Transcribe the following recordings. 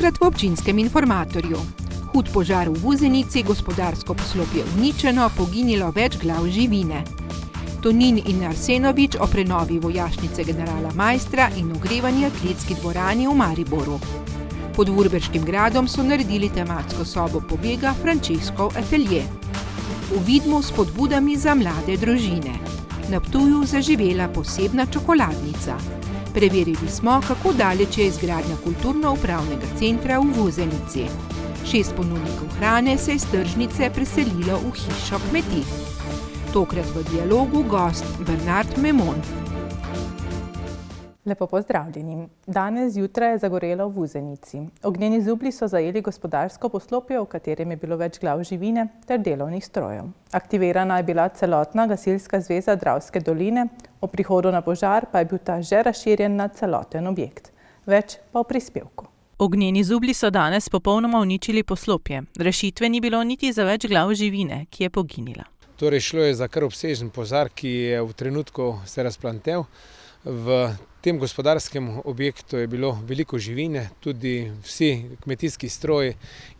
Tokrat v občinskem informatorju. Hud požar v Vuzenici, gospodarsko poslopje uničeno, poginilo več glav živine. Tonin in Arsenovič o prenovi vojašnice generala Maistra in ogrevani atletski dvorani v Mariboru. Pod Vurberškim gradom so naredili tematsko sobo pobega Frančeskov atelje. V Vidmu s spodbudami za mlade družine. Na Ptuju zaživela posebna čokoladnica. Preverili smo, kako daleč je izgradnja kulturno-upravnega centra v Vuzenici. 6 ponudnikov hrane se je iz tržnice preselilo v hišo kmetij. Tokrat v dialogu gost Bernard Memon. Lepo pozdravljeni. Danes zjutraj je zagorelo v Vuzenici. Ognjeni zublji so zajeli gospodarsko poslopje, v katerem je bilo več glav živine ter delovnih strojev. Aktivirana je bila celotna gasilska zveza Dravske doline, ob prihodu na požar pa je bil ta že razširjen na celoten objekt. Več pa v prispevku. Ognjeni zublji so danes popolnoma uničili poslopje. Rešitve ni bilo niti za več glav živine, ki je poginila. Torej šlo je za kar obsežen požar, ki je v trenutku se razplantel. V tem gospodarskem objektu je bilo veliko živine, tudi vsi kmetijski stroji,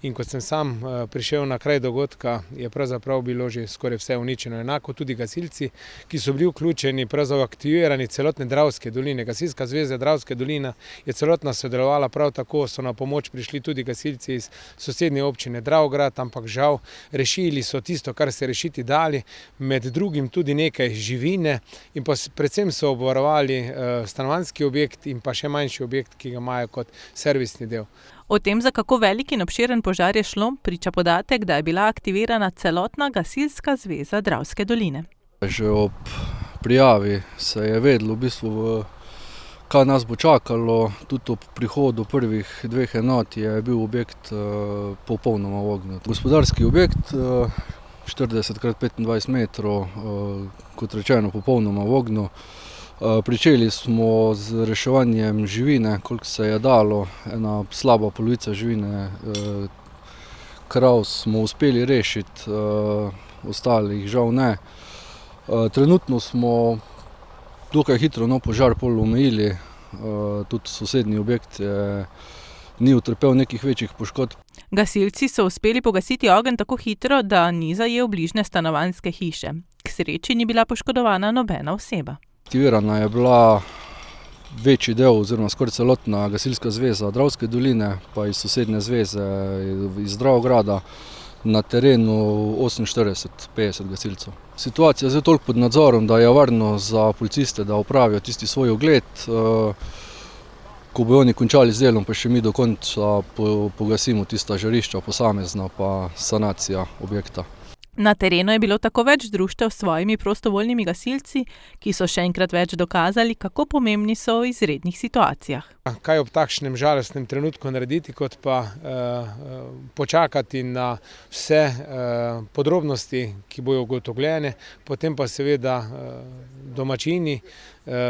in kot sem sam prišel na kraj dogodka, je pravzaprav bilo že skoraj vse uničeno. Enako tudi gasilci, ki so bili vključeni, pravzaprav aktivirani celotne Dravske doline. Gasilska zveza Dravske doline je celotna sodelovala, prav tako so na pomoč prišli tudi gasilci iz sosednje občine Dravograd, ampak žal rešili so tisto, kar se rešiti dali, med drugim tudi nekaj živine in pa predvsem so obvarovali stanovanjski objekt in pa še manjši objekt, ki ga imajo kot servisni del. O tem, za kako velik in obširen požar je šlo, priča podatek, da je bila aktivirana celotna gasilska zveza Dravske doline. Že ob prijavi se je vedelo, v bistvu, kaj nas bo čakalo. Tudi ob prihodu prvih 2 enot je bil objekt popolnoma ognjen. Gospodarski objekt, 40x25 metrov, kot rečeno, popolnoma v ognju. Pričeli smo z reševanjem živine, koliko se je dalo, ena slaba polovica živine, krav smo uspeli rešiti, ostalih žal ne. Trenutno smo dokaj hitro požar pol omejili, tudi sosednji objekt ni utrpel nekih večjih poškodb. Gasilci so uspeli pogasiti ogenj tako hitro, da ni zajel bližnje stanovanjske hiše. K sreči ni bila poškodovana nobena oseba. Aktivirana je bila večji del oziroma skoraj celotna gasilska zveza Dravske doline, pa iz sosednje zveze iz Dravograda, na terenu 48-50 gasilcev. Situacija je zdaj toliko pod nadzorom, da je varno za policiste, da opravijo tisti svoj ogled. Ko bojo oni končali z delom, pa še mi do konca pogasimo tista žarišča posamezna, pa sanacija objekta. Na terenu je bilo tako več društev s svojimi prostovoljnimi gasilci, ki so še enkrat več dokazali, kako pomembni so v izrednih situacijah. Kaj ob takšnem žalostnem trenutku narediti, kot pa počakati na vse podrobnosti, ki bojo ugotovljene, potem pa seveda domačini,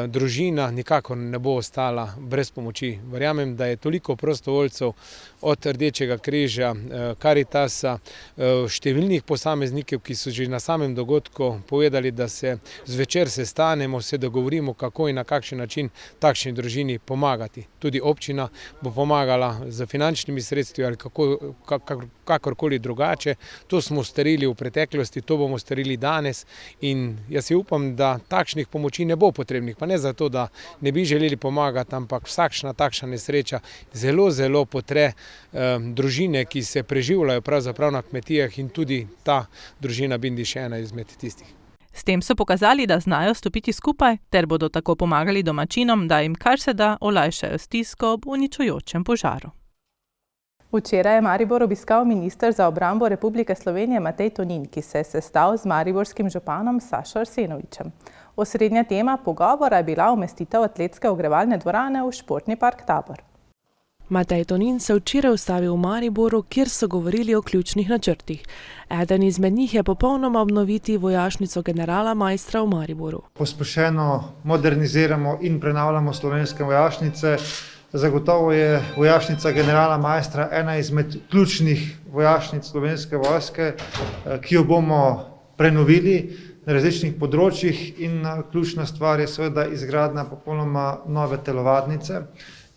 družina nikakor ne bo ostala brez pomoči. Verjamem, da je toliko prostovoljcev od Rdečega križa, Karitasa, številnih posameznikov, ki so že na samem dogodku povedali, da se zvečer sestanemo, se dogovorimo, kako in na kakšen način takšni družini pomagati. Tudi občina bo pomagala z finančnimi sredstvi ali kakorkoli drugače. To smo storili v preteklosti, to bomo storili danes in jaz si upam, da takšnih pomoči ne bo potrebnih. Pa ne zato, da ne bi želeli pomagati, ampak vsakšna takšna nesreča zelo potre družine, ki se preživljajo pravzaprav na kmetijah, in tudi ta družina Bindi še ena izmed tistih. S tem so pokazali, da znajo stopiti skupaj, ter bodo tako pomagali domačinom, da jim kar se da olajšajo stisko ob uničujočem požaru. Včeraj je Maribor obiskal minister za obrambo Republike Slovenije Matej Tonin, ki se je sestal z mariborskim županom Sašo Arsenovičem. Osrednja tema pogovora je bila umestitev atletske ogrevalne dvorane v športni park Tabor. Matej Tonin se včeraj ustavil v Mariboru, kjer so govorili o ključnih načrtih. Eden izmed njih je popolnoma obnoviti vojašnico generala Maistra v Mariboru. Pospešeno moderniziramo in prenavljamo slovenske vojašnice. Zagotovo je vojašnica generala Maistra ena izmed ključnih vojašnic slovenske vojske, ki jo bomo prenovili na različnih področjih, in ključna stvar je seveda izgradnja popolnoma nove telovadnice,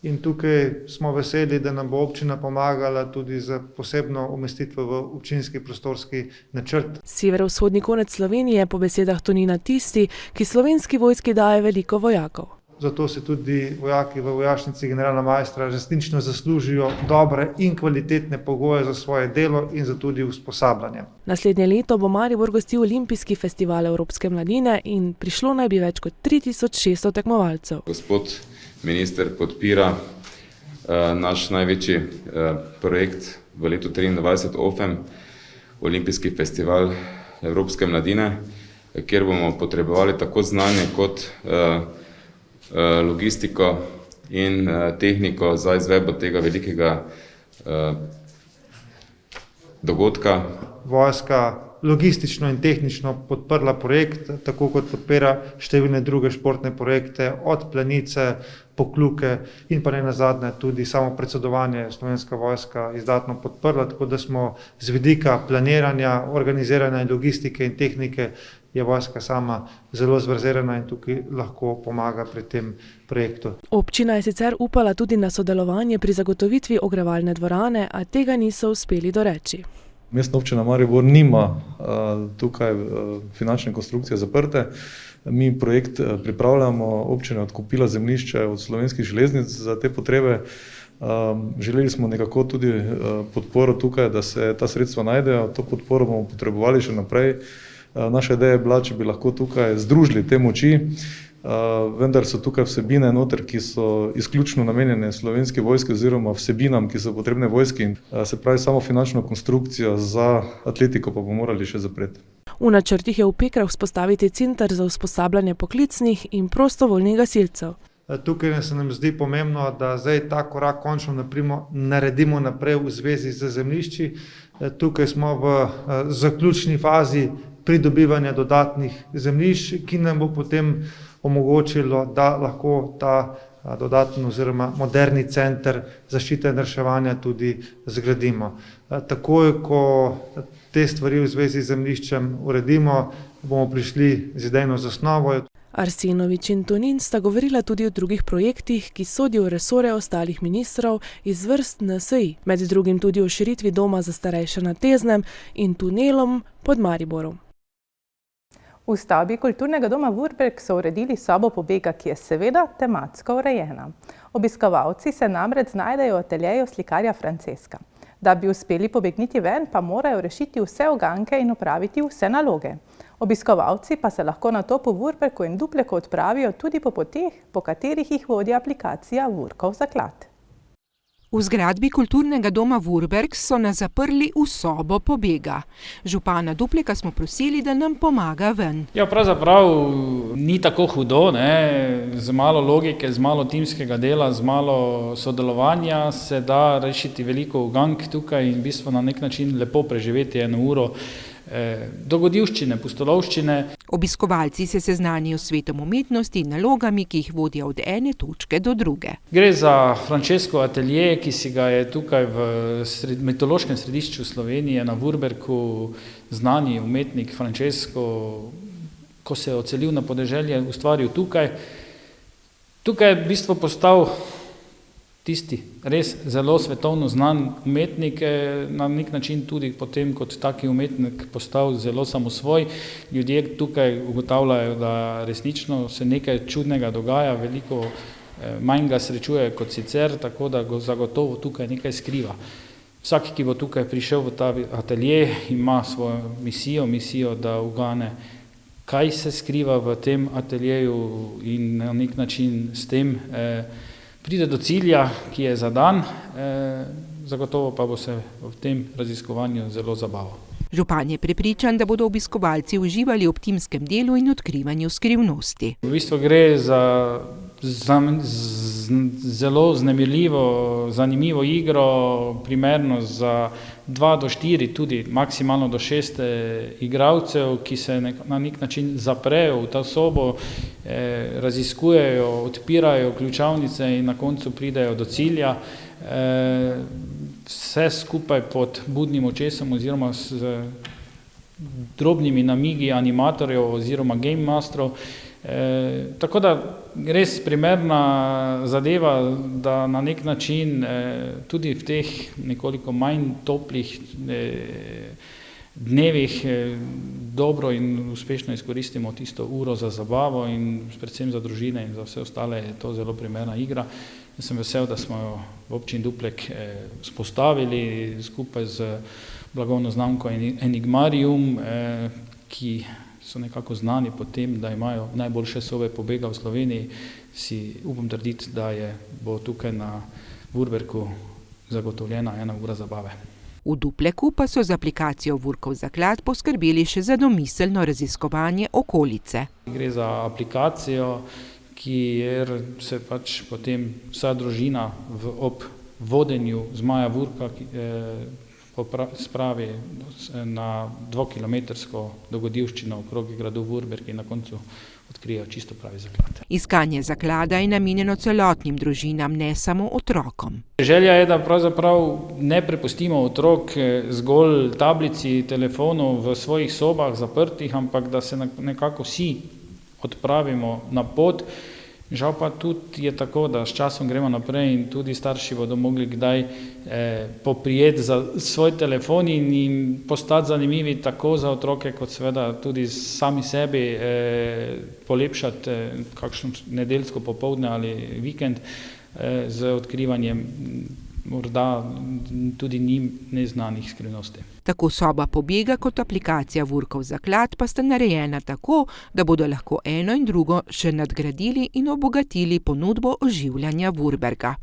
in tukaj smo veseli, da nam bo občina pomagala tudi za posebno umestitvo v občinski prostorski načrt. Severovzhodni konec Slovenije je po besedah Tonina tisti, ki Slovenski vojski daje veliko vojakov. Zato se tudi vojaki v vojašnici generala Maistra resnično zaslužijo dobre in kvalitetne pogoje za svoje delo in za tudi usposabljanje. Naslednje leto bo Maribor gostil Olimpijski festival evropske mladine in prišlo naj bi več kot 3600 tekmovalcev. Gospod minister podpira naš največji projekt v letu 2023 OFEM, Olimpijski festival evropske mladine, kjer bomo potrebovali tako znanje kot logistiko in tehniko za izvedbo tega velikega dogodka. Vojska logistično in tehnično podprla projekt, tako kot podpira številne druge športne projekte, od Planice, Pokljuke in pa nenazadnje tudi samo predsedovanje Slovenska vojska izdatno podprla, tako da smo z vidika planiranja, organiziranja in logistike in tehnike je vojska sama zelo zverzirana in tukaj lahko pomaga pri tem projektu. Občina je sicer upala tudi na sodelovanje pri zagotovitvi ogrevalne dvorane, a tega niso uspeli doreči. Mestna občina Maribor nima tukaj finančne konstrukcije zaprte. Mi projekt pripravljamo, občina je odkupila zemljišče od Slovenskih železnic za te potrebe. Želeli smo nekako tudi podporo tukaj, da se ta sredstva najdejo. To podporo bomo potrebovali še naprej. Naša ideja je bila, če bi lahko tukaj združili te moči, vendar so tukaj vsebine noter, ki so izključno namenjene Slovenski vojski oziroma vsebinam, ki so potrebne vojski. Se pravi, samo finančno konstrukcijo za atletiko pa bomo morali še zapreti. V načrtih je v Pekrah vzpostaviti center za usposabljanje poklicnih in prostovoljnih gasilcev. Tukaj se nam zdi pomembno, da zdaj ta korak končno naredimo naprej v zvezi z zemljišči. Tukaj smo v zaključni fazi pridobivanja dodatnih zemljišč, ki nam bo potem omogočilo, da lahko ta dodaten oziroma moderni center zaščite in reševanja tudi zgradimo. Takoj, ko te stvari v zvezi z zemljiščem uredimo, bomo prišli z idejno zasnovo. Arsenovič in Tonin sta govorila tudi o drugih projektih, ki sodijo v resore ostalih ministrov iz vrst NSI, med drugim tudi o širitvi doma za starejše na Teznem in tunelom pod Mariborom. V stavbi kulturnega doma Vurberk so uredili sobo pobega, ki je seveda tematsko urejena. Obiskovalci se namreč znajdejo v ateljeju slikarja Franceska. Da bi uspeli pobegniti ven, pa morajo rešiti vse uganke in opraviti vse naloge. Obiskovalci pa se lahko nato po Vurberku in Dupleku odpravijo tudi po poteh, po katerih jih vodi aplikacija Vurkov zaklad. V zgradbi kulturnega doma Vurberk so nas zaprli v sobo pobega. Župana Dupleka smo prosili, da nam pomaga ven. Ja, pravzaprav ni tako hudo, ne? Z malo logike, z malo timskega dela, z malo sodelovanja se da rešiti veliko ugank tukaj in v bistvu na nek način lepo preživeti 1 uro dogodivščine, pustolovščine. Obiskovalci se seznanijo s svetom umetnosti in nalogami, ki jih vodijo od ene točke do druge. Gre za Francesco atelje, ki si ga je tukaj v mitološkem središču Slovenije na Vurberku znani umetnik Francesco, ko se je odselil na podeželje, ustvaril tukaj. Tukaj je v bistvu postal tisti res zelo svetovno znan umetnik, na nek način tudi potem kot taki umetnik postal zelo samosvoj. Ljudje tukaj ugotavljajo, da resnično se nekaj čudnega dogaja, veliko manj ga srečuje kot sicer, tako da go zagotovo tukaj nekaj skriva. Vsak, ki bo tukaj prišel v ta atelje, ima svojo misijo, da ugane, kaj se skriva v tem ateljeju in na nek način s tem pride do cilja, ki je zadan, zagotovo pa bo se v tem raziskovanju zelo zabaval. Župan je prepričan, da bodo obiskovalci uživali ob timskem delu in odkrivanju skrivnosti. V bistvu gre za zelo vznemirljivo, zanimivo igro, primerno za 2 do 4, tudi maksimalno do 6 igralcev, ki se na nek način zaprejo v ta sobo, raziskujejo, odpirajo ključavnice in na koncu pridejo do cilja. Vse skupaj pod budnim očesom oziroma s drobnimi namigi animatorjev oziroma game masterov, Tako da res primerna zadeva, da na nek način tudi v teh nekoliko manj toplih dnevih dobro in uspešno izkoristimo tisto uro za zabavo in predvsem za družine in za vse ostale je to zelo primerna igra. Jaz sem vesel, da smo jo v občini Duplek spostavili skupaj z blagovno znamko Enigmarium, ki so nekako znani po tem, da imajo najboljše sobe pobega v Sloveniji, si upam trditi, da bo tukaj na Vurberku zagotovljena 1 ura zabave. V Dupleku pa so z aplikacijo Vurkov zaklad poskrbeli še za domiselno raziskovanje okolice. Gre za aplikacijo, kjer se pač potem vsa družina ob vodenju Zmaja Vurka spravi na 2-kilometrsko dogodivščino okrog gradu Vurberk in na koncu odkrijejo čisto pravi zaklad. Iskanje zaklada je namenjeno celotnim družinam, ne samo otrokom. Želja je, da pravzaprav ne prepustimo otrok zgolj tablici telefonov v svojih sobah zaprtih, ampak da se nekako vsi odpravimo na pot. Žal pa tudi je tako, da s časom gremo naprej in tudi starši bodo mogli kdaj poprijeti za svoj telefon in postati zanimivi tako za otroke, kot seveda tudi sami sebi polepšati kakšno nedeljsko popoldne ali vikend z odkrivanjem morda tudi njim neznanih skrivnosti. Tako soba pobega kot aplikacija Vurkov zaklad pa sta narejena tako, da bodo lahko eno in drugo še nadgradili in obogatili ponudbo oživljanja Vurberga.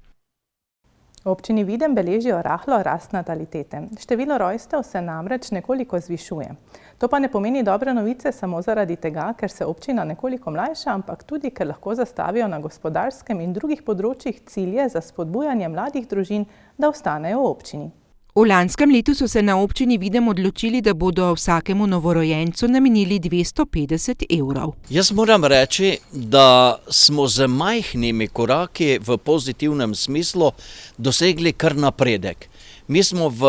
V občini Videm beležijo rahlo rast natalitete. Število rojstev se namreč nekoliko zvišuje. To pa ne pomeni dobre novice samo zaradi tega, ker se občina nekoliko mlajša, ampak tudi, ker lahko zastavijo na gospodarskem in drugih področjih cilje za spodbujanje mladih družin, da ostanejo v občini. V lanskem letu so se na občini Videm odločili, da bodo vsakemu novorojencu namenili 250 €. Jaz moram reči, da smo z majhnimi koraki v pozitivnem smislu dosegli kar napredek. Mi smo v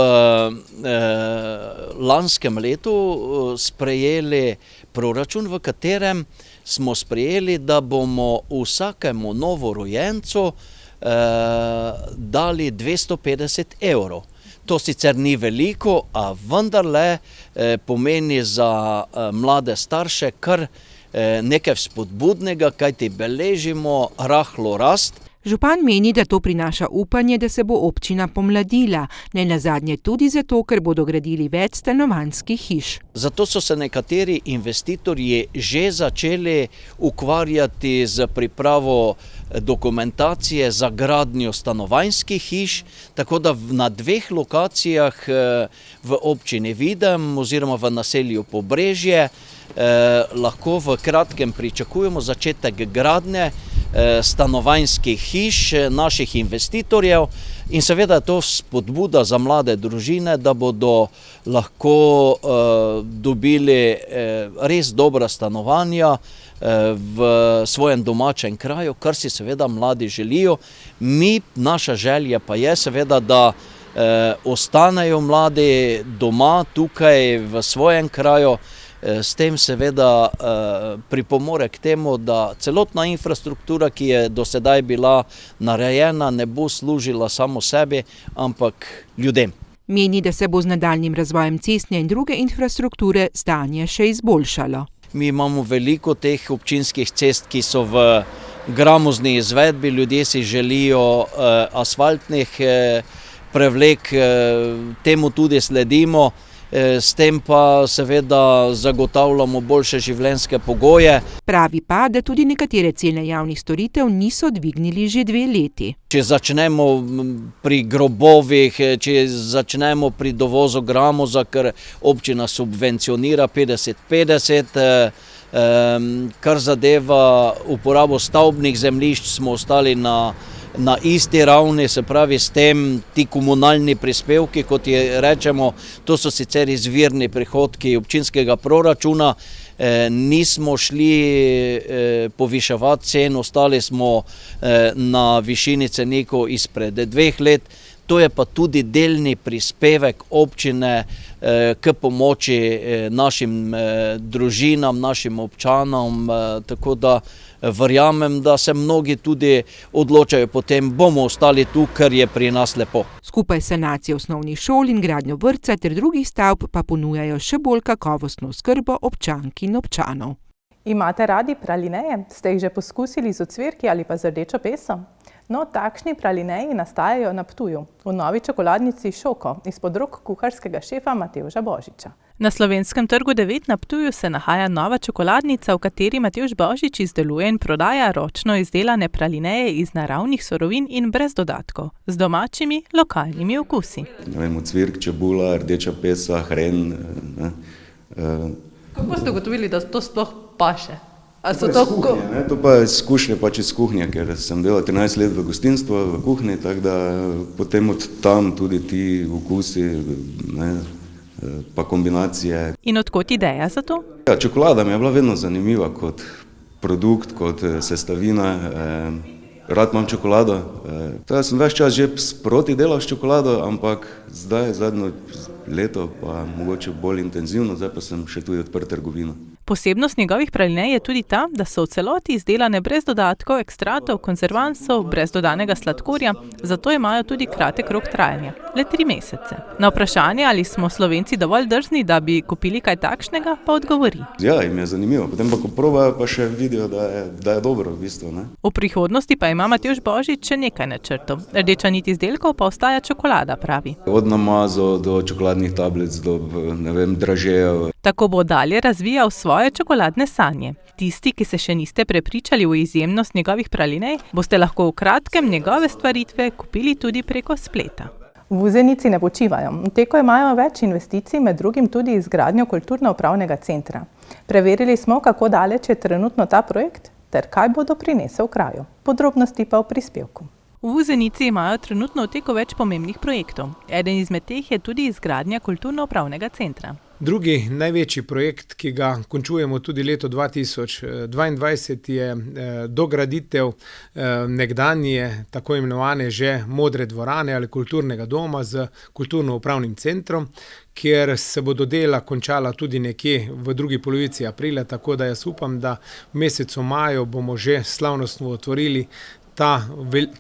lanskem letu sprejeli proračun, v katerem smo sprejeli, da bomo vsakemu novorojencu dali 250 €. To sicer ni veliko, a vendarle pomeni za mlade starše kar nekaj vzpodbudnega, kajti beležimo rahlo rast. Župan meni, da to prinaša upanje, da se bo občina pomladila, ne nazadnje tudi zato, ker bodo gradili več stanovanjskih hiš. Zato so se nekateri investitorji že začeli ukvarjati z pripravo dokumentacije za gradnjo stanovanjskih hiš, tako da na 2 lokacijah v občini Videm oziroma v naselju Pobrežje lahko v kratkem pričakujemo začetek gradnje stanovanjskih hiš naših investitorjev in seveda je to spodbuda za mlade družine, da bodo lahko dobili res dobra stanovanja v svojem domačem kraju, kar si seveda mladi želijo. Naša želja pa je seveda, da ostanejo mladi doma tukaj v svojem kraju. S tem seveda pripomore k temu, da celotna infrastruktura, ki je do sedaj bila narejena, ne bo služila samo sebi, ampak ljudem. Meni, da se bo z nadaljnjim razvojem cestne in druge infrastrukture stanje še izboljšalo. Mi imamo veliko teh občinskih cest, ki so v gramozni izvedbi, ljudje si želijo asfaltnih prevlek, temu tudi sledimo. S tem pa seveda zagotavljamo boljše življenjske pogoje. Pravi pa, da tudi nekatere cene javnih storitev niso dvignili že 2 leti. Če začnemo pri grobovih, če začnemo pri dovozu gramoza, ker občina subvencionira 50-50, kar zadeva uporabo stavbnih zemljišč, smo ostali na isti ravni, se pravi s tem ti komunalni prispevki, kot je rečemo, to so sicer izvirni prihodki občinskega proračuna, nismo šli poviševati cen, ostali smo na višini cenikov izpred 2 let, to je pa tudi delni prispevek občine k pomoči našim družinam, našim občanom, tako da verjamem, da se mnogi tudi odločajo potem, bomo ostali tu, ker je pri nas lepo. Skupaj s sanacijo osnovnih šol in gradnjo vrtca ter drugih stavb pa ponujajo še bolj kakovostno oskrbo občank in občanov. Imate radi pralineje? Ste jih že poskusili z ocvirki ali pa z rdečo peso? No, takšni pralineji nastajajo na Ptuju, v novi čokoladnici Šoko, izpod rok kuharskega šefa Matevža Božiča. Na Slovenskem trgu 9 na Ptuju se nahaja nova čokoladnica, v kateri Matevž Božič izdeluje in prodaja ročno izdelane pralineje iz naravnih surovin in brez dodatkov, z domačimi, lokalnimi okusi. Ocvirk, čebula, rdeča pesa, hren. Kako ste ugotovili, da to sploh paše? To pa je izkušnje pač iz kuhnje, ker sem delal 13 let v gostinstvu, v kuhinji, tako da potem od tam tudi ti okusi, pa kombinacije. In odkot ideja za to? Ja, čokolada mi je bila vedno zanimiva kot produkt, kot sestavina. Rad imam čokolado. Teda sem ves čas že sproti delal s čokolado, ampak zdaj zadnjo leto pa mogoče bolj intenzivno, zdaj pa sem še tudi odprt trgovino. Posebnost njegovih pralinej je tudi ta, da so v celoti izdelane brez dodatkov, ekstratov, konzervansov, brez dodanega sladkorja, zato imajo tudi kratek rok trajanja, le 3 mesece. Na vprašanje, ali smo Slovenci dovolj drzni, da bi kupili kaj takšnega, pa odgovori. Ja, jim je zanimivo, potem pa ko probajo, pa še vidijo, da je dobro v bistvu. V prihodnosti pa ima Matevž Božič še nekaj načrtov. Rdeča nit izdelkov pa ostaja čokolada, pravi. Od namazov do čokoladnih tablic, do dražejev. Tako bo dalje razvijal svoje čokoladne sanje. Tisti, ki se še niste prepričali v izjemnost njegovih pralinej, boste lahko v kratkem njegove stvaritve kupili tudi preko spleta. V Vuzenici ne počivajo. V teku imajo več investicij, med drugim tudi izgradnjo kulturno-upravnega centra. Preverili smo, kako daleč je trenutno ta projekt, ter kaj bodo prinesel kraju. Podrobnosti pa v prispevku. V Vuzenici imajo trenutno v teku več pomembnih projektov. Eden izmed teh je tudi izgradnja kulturno-upravnega centra. Drugi največji projekt, ki ga končujemo tudi leto 2022, je dograditev nekdanje tako imenovane že modre dvorane ali kulturnega doma z kulturno-upravnim centrom, kjer se bodo dela končala tudi nekje v drugi polovici aprila, tako da jaz upam, da v mesecu maju bomo že slavnostno otvorili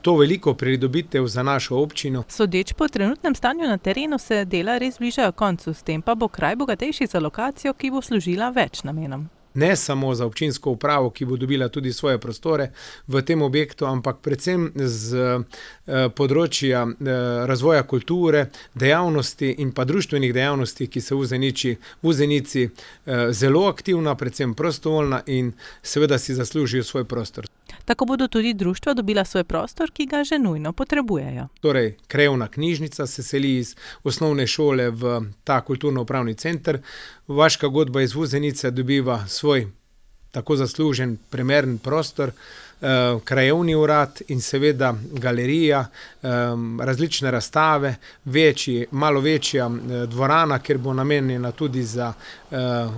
to veliko pridobitev za našo občino. Sodeč po trenutnem stanju na terenu se dela res bližajo koncu, s tem pa bo kraj bogatejši za lokacijo, ki bo služila več namenom. Ne samo za občinsko upravo, ki bo dobila tudi svoje prostore v tem objektu, ampak predvsem z področja razvoja kulture, dejavnosti in pa društvenih dejavnosti, ki so v Vuzenici zelo aktivna, predvsem prostovoljna in seveda si zaslužijo svoj prostor. Tako bodo tudi društva dobila svoj prostor, ki ga že nujno potrebujejo. Torej, krajevna knjižnica se seli iz osnovne šole v ta kulturno-upravni center. Vaška godba iz Vuzenice dobiva svoj tako zaslužen primeren prostor, krajevni urad in seveda galerija, različne razstave, malo večja dvorana, kjer bo namenjena tudi za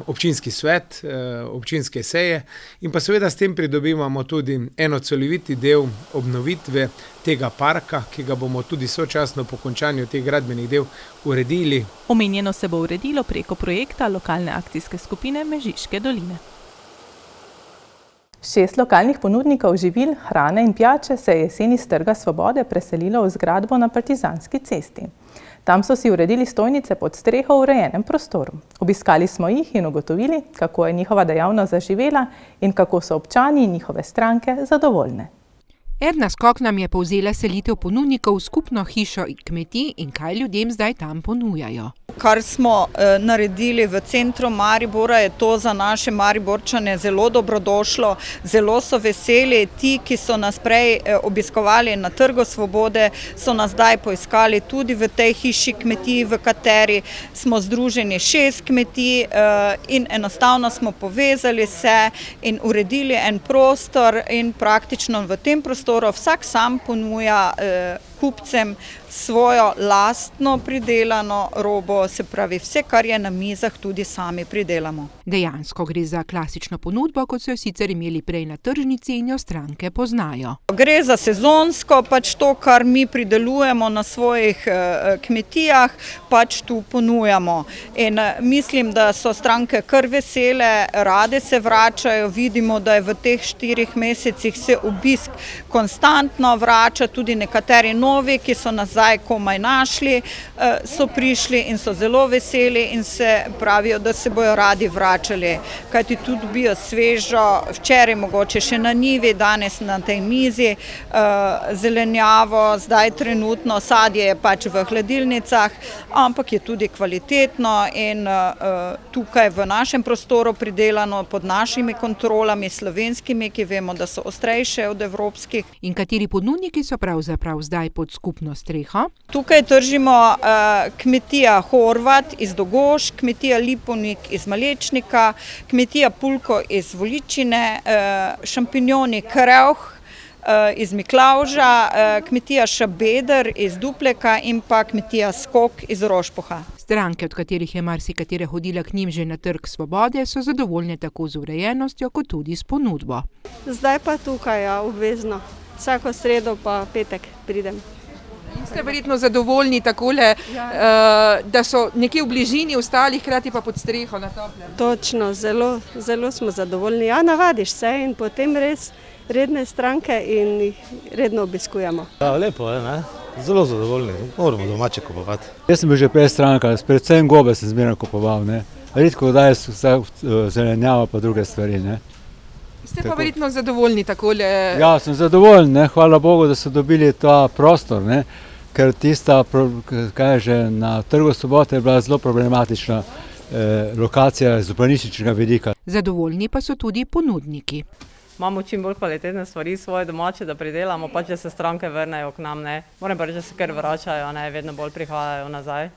občinski svet, občinske seje in pa seveda s tem pridobivamo tudi celoviti del obnovitve tega parka, ki ga bomo tudi sočasno po končanju teh gradbenih del uredili. Omenjeno se bo uredilo preko projekta lokalne akcijske skupine Mežiške doline. 6 lokalnih ponudnikov živil, hrane in pijače se je jeseni s Trga Svobode preselilo v zgradbo na Partizanski cesti. Tam so si uredili stojnice pod streho v urejenem prostoru. Obiskali smo jih in ugotovili, kako je njihova dejavnost zaživela in kako so občani in njihove stranke zadovoljne. Erna Skok nam je povzela selitev ponudnikov v skupno hišo kmetij in kaj ljudem zdaj tam ponujajo. Kar smo naredili v centru Maribora, je to za naše Mariborčane zelo dobrodošlo. Zelo so veseli. Ti, ki so nas prej obiskovali na Trgu Svobode, so nas zdaj poiskali tudi v tej hiši kmetij, v kateri smo združeni 6 kmetij in enostavno smo povezali se in uredili en prostor in praktično v tem prostoru vsak sam ponuja kupcem svojo lastno pridelano robo, se pravi vse, kar je na mizah, tudi sami pridelamo. Dejansko gre za klasično ponudbo, kot so jo sicer imeli prej na tržnici in jo stranke poznajo. Gre za sezonsko, pač to, kar mi pridelujemo na svojih kmetijah, pač tu ponujamo. In mislim, da so stranke kar vesele, rade se vračajo, vidimo, da je v teh 4 mesecih se obisk konstantno vrača, tudi nekateri novi, ki so nazaj komaj našli, so prišli in so zelo veseli in se pravijo, da se bojo radi vračali, kajti tudi dobijo svežo, včeraj mogoče še na njivi, danes na tej mizi, zelenjavo, zdaj trenutno sadje je pač v hladilnicah, ampak je tudi kvalitetno in tukaj v našem prostoru pridelano pod našimi kontrolami, slovenskimi, ki vemo, da so ostrejše od evropskih. In kateri ponudniki so pravzaprav zdaj pod skupno streho? Tukaj tržimo kmetija Horvat iz Dogoš, kmetija Lipovnik iz Malečnika, kmetija Pulko iz Voličine, šampinjoni Krevh iz Miklavža, kmetija Šabeder iz Dupleka in pa kmetija Skok iz Rošpoha. Stranke, od katerih je marsikatera hodila k njim že na Trg svobode, so zadovoljne tako z urejenostjo, kot tudi s ponudbo. Zdaj pa tukaj, ja, obvezno. Vsako sredo pa petek pridem. In ste verjetno zadovoljni takole, da so nekje v bližini ostali, hkrati pa pod streho na toplem? Točno, zelo smo zadovoljni. Ja, navadiš se in potem res redne stranke in jih redno obiskujemo. Ja, lepo je, ne? Zelo zadovoljni, moramo domače kupovati. Jaz sem bil že prej stranka, predvsem gobe sem zmeraj kupoval, ne? Redko daj zelenjava pa druge stvari, ne? Ste pa verjetno zadovoljni takole? Ja, sem zadovoljen, ne? Hvala Bogu, da so dobili ta prostor, ne? Ker tista, kaj je že, na Trgu svobode je bila zelo problematična lokacija iz urbanističnega vidika. Zadovoljni pa so tudi ponudniki. Imamo čim bolj kvalitetne stvari svoje domače, da pridelamo, pa če se stranke vrnejo k nam, ne. Moram pa reči, da se kar vračajo, ne, vedno bolj prihajajo nazaj.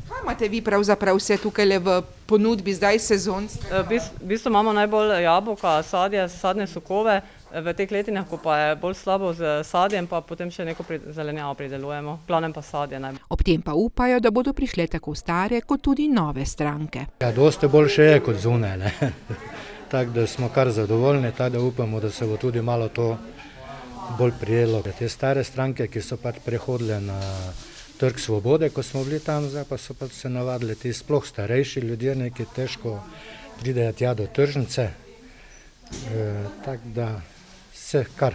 Kaj imate vi pravzaprav vse tukaj v ponudbi zdaj sezonsko? V bistvu imamo najbolj jabolka, sadje, sadne sokove, v teh letinah, ko pa je bolj slabo z sadjem, pa potem še neko zelenjavo pridelujemo, glavnem pa sadje. Ob tem pa upajo, da bodo prišle tako stare, kot tudi nove stranke. Ja, dosti boljše je kot zunaj, ne. Tako da smo kar zadovoljni, tako da upamo, da se bo tudi malo to bolj prijelo. Te stare stranke, ki so pač prehodile na Trg svobode, ko smo bili tam, zdaj pa so pač se navadili ti sploh starejši ljudje, neki težko pridejo tja do tržnice, tako da se kar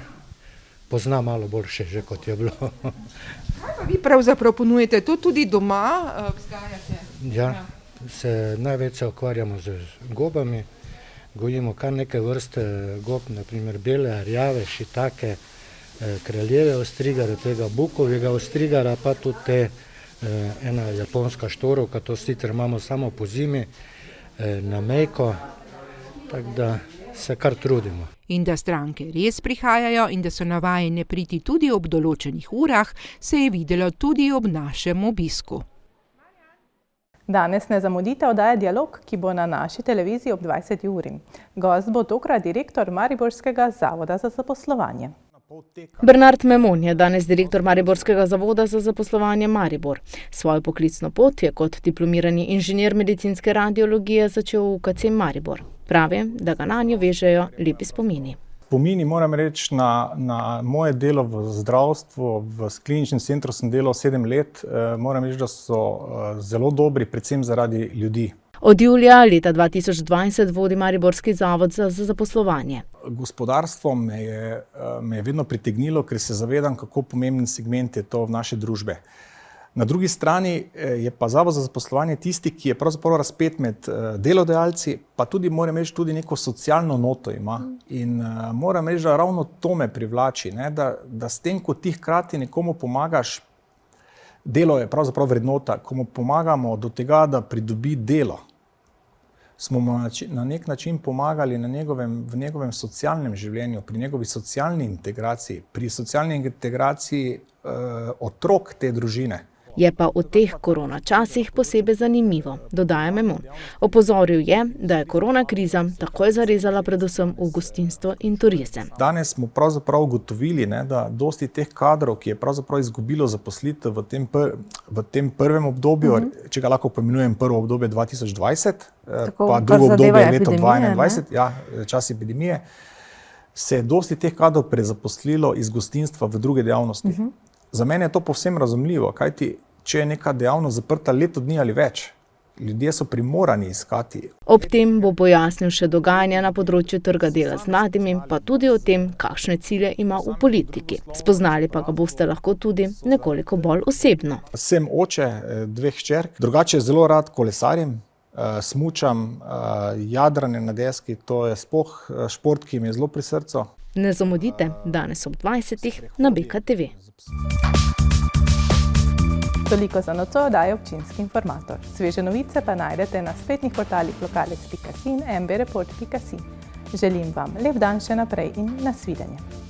pozna malo boljše že, kot je bilo. Kaj pa vi pravzaprav ponujete? To tudi doma vzgajate? Ja, največ se ukvarjamo z gobami. Gojimo kar neke vrste gob, naprimer bele, rjave, šitake, kraljeve ostrigare, tega bukovega ostrigara, pa tudi ena japonska štorovka, to sicer imamo samo po zimi, na mejko, tako da se kar trudimo. In da stranke res prihajajo in da so navajene priti tudi ob določenih urah, se je videlo tudi ob našem obisku. Danes ne zamudite oddaje Dialog, ki bo na naši televiziji ob 20. uri. Gost bo tokrat direktor Mariborskega zavoda za zaposlovanje. Bernard Memon je danes direktor Mariborskega zavoda za zaposlovanje Maribor. Svojo poklicno pot je kot diplomirani inženir medicinske radiologije začel v UKC Maribor. Pravi, da ga nanjo vežejo lepi spomini. Spomini, moram reči, na moje delo v zdravstvu, v kliničnem centru sem delal 7 let, moram reči, da so zelo dobri, predvsem zaradi ljudi. Od julija leta 2020 vodi Mariborski zavod za zaposlovanje. Gospodarstvo me je vedno pritegnilo, ker se zavedam, kako pomemben segment je to v naši družbe. Na drugi strani je pa zavod za zaposlovanje tisti, ki je pravzaprav razpet med delodajalci, pa tudi, moram reči, tudi neko socialno noto ima. In moram reči, da ravno to me privlači, ne? Da s tem, ko ti hkrati nekomu pomagaš, delo je pravzaprav vrednota, ko mu pomagamo do tega, da pridobi delo, smo mu na nek način pomagali v njegovem socialnem življenju, pri njegovi socialni integraciji, pri socialni integraciji otrok te družine. Je pa v teh korona časih posebej zanimivo, dodaja Memon. Opozoril je, da je korona kriza takoj zarezala predvsem v gostinstvo in turizem. Danes smo pravzaprav ugotovili, da dosti teh kadrov, ki je pravzaprav izgubilo zaposlitev v tem prvem obdobju, če ga lahko poimenujem prvo obdobje 2020, pa drugo obdobje leto 2021, čas epidemije, se je dosti teh kadrov prezaposlilo iz gostinstva v druge dejavnosti. Za mene je to povsem razumljivo, kajti če je neka dejavnost zaprta leto dni ali več, ljudje so primorani iskati. Ob tem bo pojasnil še dogajanja na področju trga dela z mladimi, pa tudi o tem, kakšne cilje ima v politiki. Spoznali pa ga boste lahko tudi nekoliko bolj osebno. Sem oče 2 hčerk, drugače zelo rad kolesarim, smučam, jadranje na deski, to je sploh šport, ki mi je zelo pri srcu. Ne zamudite, danes ob 20. na BKTV. Toliko za nocoj oddaje Občinski informator. Sveže novice pa najdete na spletnih portalih lokalec.si in mbReport.si. Želim vam lep dan še naprej in nasvidenje.